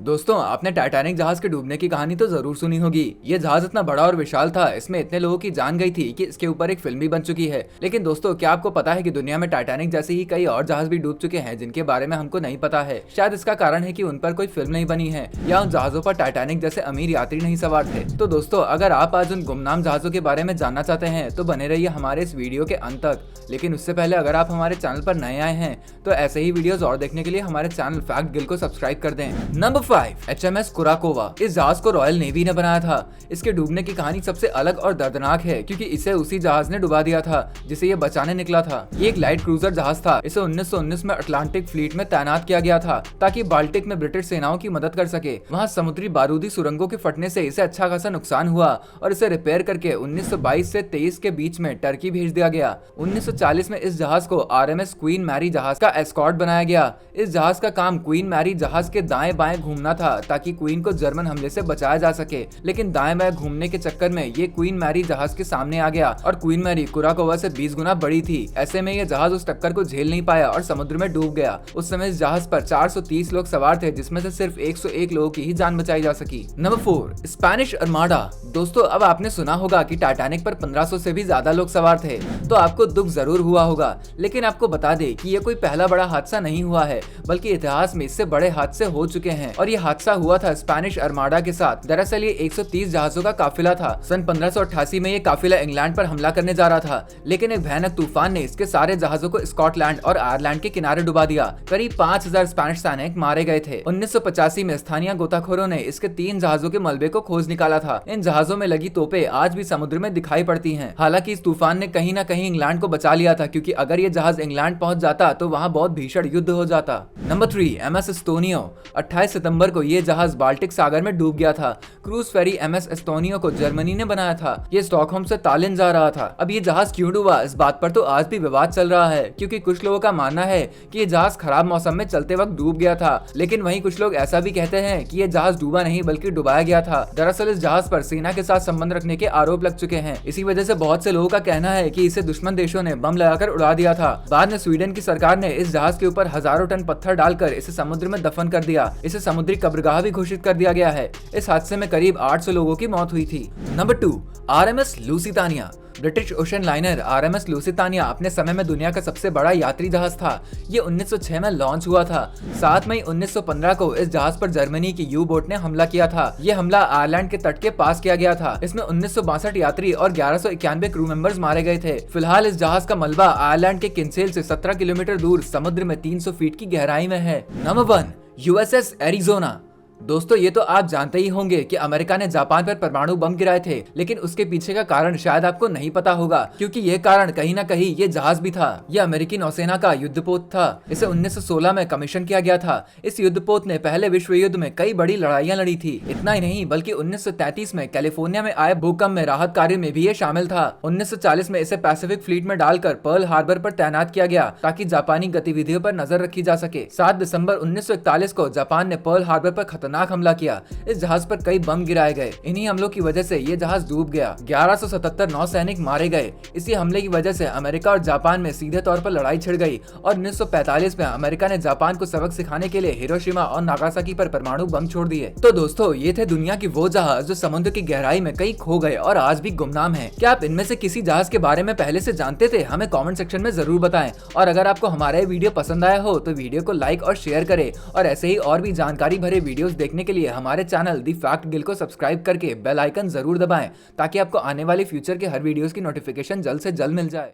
दोस्तों, आपने टाइटैनिक जहाज के डूबने की कहानी तो जरूर सुनी होगी। ये जहाज इतना बड़ा और विशाल था, इसमें इतने लोगों की जान गई थी कि इसके ऊपर एक फिल्म भी बन चुकी है। लेकिन दोस्तों, क्या आपको पता है कि दुनिया में टाइटैनिक जैसे ही कई और जहाज भी डूब चुके हैं जिनके बारे में हमको नहीं पता है। शायद इसका कारण है कि उन पर कोई फिल्म नहीं बनी है या उन जहाजों पर टाइटैनिक जैसे अमीर यात्री नहीं सवार थे। तो दोस्तों, अगर आप आज उन गुमनाम जहाजों के बारे में जानना चाहते हैं तो बने रहिए हमारे इस वीडियो के अंत तक। लेकिन उससे पहले अगर आप हमारे चैनल पर नए आए हैं तो ऐसे ही वीडियोस और देखने के लिए हमारे चैनल फैक्ट गिल को सब्सक्राइब कर दें। Number 5, HMS कुराकोवा। इस जहाज को रॉयल नेवी ने बनाया था। इसके डूबने की कहानी सबसे अलग और दर्दनाक है क्योंकि इसे उसी जहाज ने डुबा दिया था जिसे ये बचाने निकला था। ये एक लाइट क्रूजर जहाज था। इसे 1919 में अटलांटिक फ्लीट में तैनात किया गया था ताकि बाल्टिक में ब्रिटिश सेनाओं की मदद कर सके। वहाँ समुद्री बारूदी सुरंगों के फटने से इसे अच्छा खासा नुकसान हुआ और इसे रिपेयर करके 1922 से 23 के बीच में टर्की भेज दिया गया। 1940 में इस जहाज को RMS क्वीन मैरी जहाज का एस्कॉर्ट बनाया गया। इस जहाज का काम क्वीन मैरी जहाज के दाएं बाएं घूमना था ताकि क्वीन को जर्मन हमले से बचाया जा सके। लेकिन दाएं बाएं घूमने के चक्कर में ये क्वीन मैरी जहाज के सामने आ गया और क्वीन मैरी कुराकोवा से 20 गुना बड़ी थी। ऐसे में ये जहाज उस टक्कर को झेल नहीं पाया और समुद्र में डूब गया। उस समय इस जहाज पर 430 लोग सवार थे जिसमें से सिर्फ 101 लोगों की ही जान बचाई जा सकी। Number 4, Spanish Armada. दोस्तों, अब आपने सुना होगा कि टाइटैनिक पर 1500 से भी ज्यादा लोग सवार थे, तो आपको दुख जरूर हुआ होगा। लेकिन आपको बता दे कि ये कोई पहला बड़ा हादसा नहीं हुआ है, बल्कि इतिहास में इससे बड़े हादसे हो चुके हैं और ये हादसा हुआ था स्पेनिश अर्माडा के साथ। दरअसल ये 130 जहाजों का काफिला था। सन 1588 में ये काफिला इंग्लैंड पर हमला करने जा रहा था, लेकिन एक भयानक तूफान ने इसके सारे जहाजों को स्कॉटलैंड और आयरलैंड के किनारे डुबा दिया। करीब 5000 स्पेनिश सैनिक मारे गए थे। 1985 में स्थानीय गोताखोरों ने इसके 3 जहाजों के मलबे को खोज निकाला था। इन जहाजों में लगी तोपें आज भी समुद्र में दिखाई पड़ती हैं। हालांकि इस तूफान ने कहीं न कहीं इंग्लैंड को बचा लिया था, क्योंकि अगर ये जहाज इंग्लैंड पहुंच जाता तो वहां बहुत भीषण युद्ध हो जाता। Number 3, MS एस्टोनियो। 28 सितंबर को ये जहाज बाल्टिक सागर में डूब गया था। क्रूज फेरी MS एस्टोनियो को जर्मनी ने बनाया था। ये स्टॉकहोम से तालिन जा रहा था। अब ये जहाज क्यों डूबा, इस बात पर तो आज भी विवाद चल रहा है, क्योंकि कुछ लोगों का मानना है कि ये जहाज खराब मौसम में चलते वक्त डूब गया था, लेकिन वहीं कुछ लोग ऐसा भी कहते हैं कि ये जहाज डूबा नहीं बल्कि डुबाया गया था। दरअसल इस जहाज पर सेना के साथ संबंध रखने के आरोप लग चुके हैं। इसी वजह से बहुत से लोगों का कहना है कि इसे दुश्मन देशों ने बम लगाकर उड़ा दिया था। बाद में स्वीडन की सरकार ने इस जहाज के ऊपर हजारों टन पत्थर डालकर इसे समुद्र में दफन कर दिया। इसे समुद्री कब्रगाह भी घोषित कर दिया गया है। इस हादसे में करीब 800 लोगों की मौत हुई थी। Number 2, RMS Lusitania. British ocean liner RMS Lusitania अपने समय में दुनिया का सबसे बड़ा यात्री जहाज था। ये 1906 में लॉन्च हुआ था। 7 मई 1915 को इस जहाज पर जर्मनी की यू बोट ने हमला किया था। ये हमला आयरलैंड के तट के पास किया गया था। इसमें 1962 यात्री और 1191 क्रू मेंबर्स मारे गए थे। फिलहाल इस जहाज का मलबा आयरलैंड के किन्सेल से 17 किलोमीटर दूर समुद्र में 300 फीट की गहराई में है। Number 1, USS Arizona. दोस्तों, ये तो आप जानते ही होंगे कि अमेरिका ने जापान पर परमाणु बम गिराए थे, लेकिन उसके पीछे का कारण शायद आपको नहीं पता होगा, क्योंकि ये कारण कहीं ना कहीं ये जहाज भी था। ये अमेरिकी नौसेना का युद्धपोत था। इसे 1916 में कमीशन किया गया था। इस युद्धपोत ने पहले विश्व युद्ध में कई बड़ी लड़ाइयां लड़ी थी। इतना ही नहीं, बल्कि 1933 में कैलिफोर्निया में आए भूकंप में राहत कार्य में भी ये शामिल था। 1940 में इसे पैसिफिक फ्लीट में डालकर पर्ल हार्बर पर तैनात किया गया ताकि जापानी गतिविधियों पर नजर रखी जा सके। 7 दिसंबर 1941 को जापान ने पर्ल हार्बर पर खतरनाक हमला किया। इस जहाज पर कई बम गिराए गए। इन्हीं हमलों की वजह से ये जहाज डूब गया। 1177 नौसैनिक मारे गए। इसी हमले की वजह से अमेरिका और जापान में सीधे तौर पर लड़ाई छिड़ गई और 1945 में अमेरिका ने जापान को सबक सिखाने के लिए हिरोशिमा और नागासाकी पर परमाणु बम छोड़ दिए। तो दोस्तों, ये थे दुनिया की वो जहाज जो समुद्र की गहराई में कई खो गए और आज भी गुमनाम है। क्या आप इनमें से किसी जहाज के बारे में पहले से जानते थे? हमें कमेंट सेक्शन में जरूर बताएं। और अगर आपको हमारा ये वीडियो पसंद आया हो तो वीडियो को लाइक और शेयर करें और ऐसे ही और भी जानकारी भरे वीडियोस देखने के लिए हमारे चैनल दी फैक्ट गिल को सब्सक्राइब करके बेल आइकन जरूर दबाएं ताकि आपको आने वाली फ्यूचर के हर वीडियोस की नोटिफिकेशन जल्द से जल्द मिल जाए।